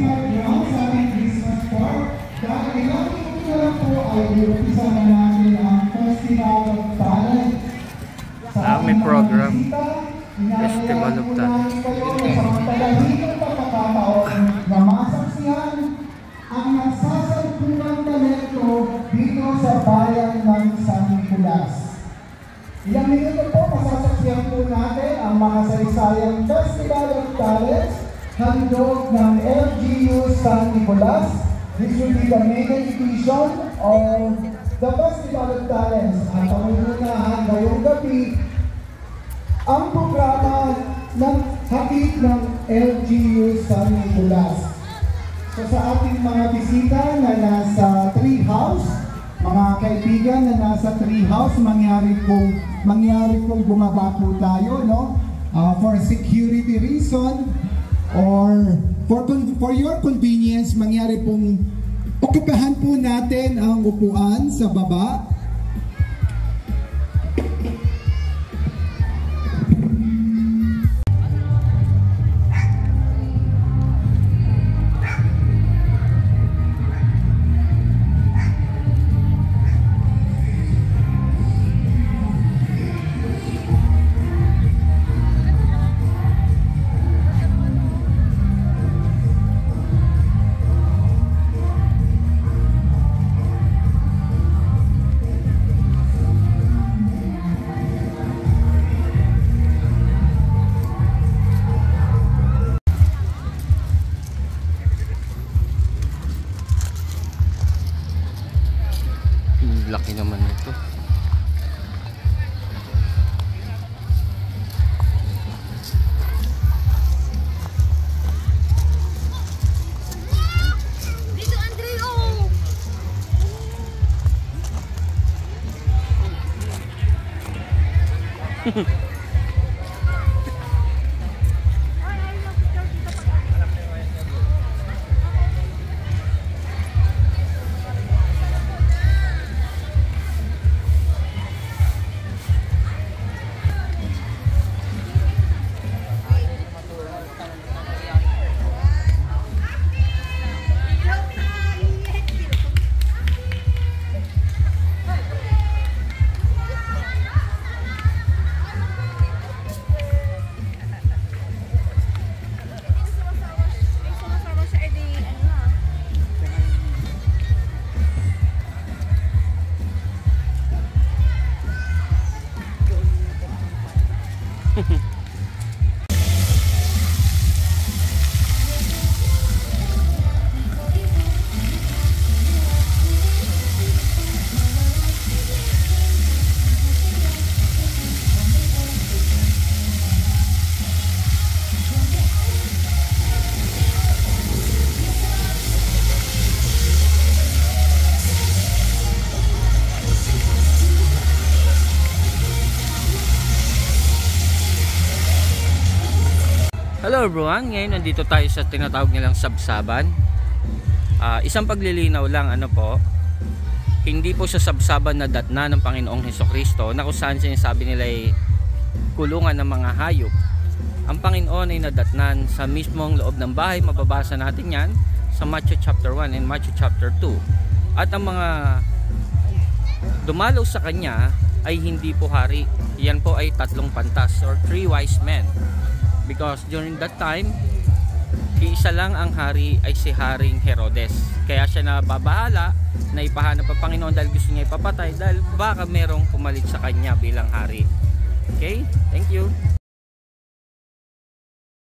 Christmas ground sa ating Christmas park. Dahil ilang minuto na lang po ay iumpisa na natin ang Festival of Talent. May program. Festival of Talent. Sa mga talahitong pagkakataon na masaksihan ang nasasalpunang talento dito sa bayan ng San Nicolas. Ilang minuto po masasaksihan po natin ang makasaysayang Festival of Talent handog ng LGU San Nicolas. This will be the maiden edition of the Festival of Talents. At pangunahan ngayong gabi ang programa ng hatid ng LGU San Nicolas. So sa ating mga bisita na nasa Treehouse, mga kaibigan na nasa Treehouse, mangyari pong bumaba po tayo, no? For security reason or for your convenience, mangyari pong okupahan po natin ang upuan sa baba. Laki naman ito. Dito, Andrea! Hello everyone, ngayon nandito tayo sa tinatawag nilang Sabsaban. Isang paglilinaw lang, hindi po sa Sabsaban na datna ng Panginoong Hesukristo na kung saan sinasabi nila ay kulungan ng mga hayop. Ang Panginoon ay nadatnan sa mismong loob ng bahay. Mababasa natin yan sa Matthew chapter 1 and Matthew chapter 2. At ang mga dumalaw sa kanya ay hindi po hari. Yan po ay 3 pantas or 3 wise men. Because during that time, iisa lang ang hari ay si Haring Herodes. Kaya siya nababahala na ipahanap ang Panginoon dahil gusto niya ipapatay dahil baka merong pumalit sa kanya bilang hari. Okay? Thank you.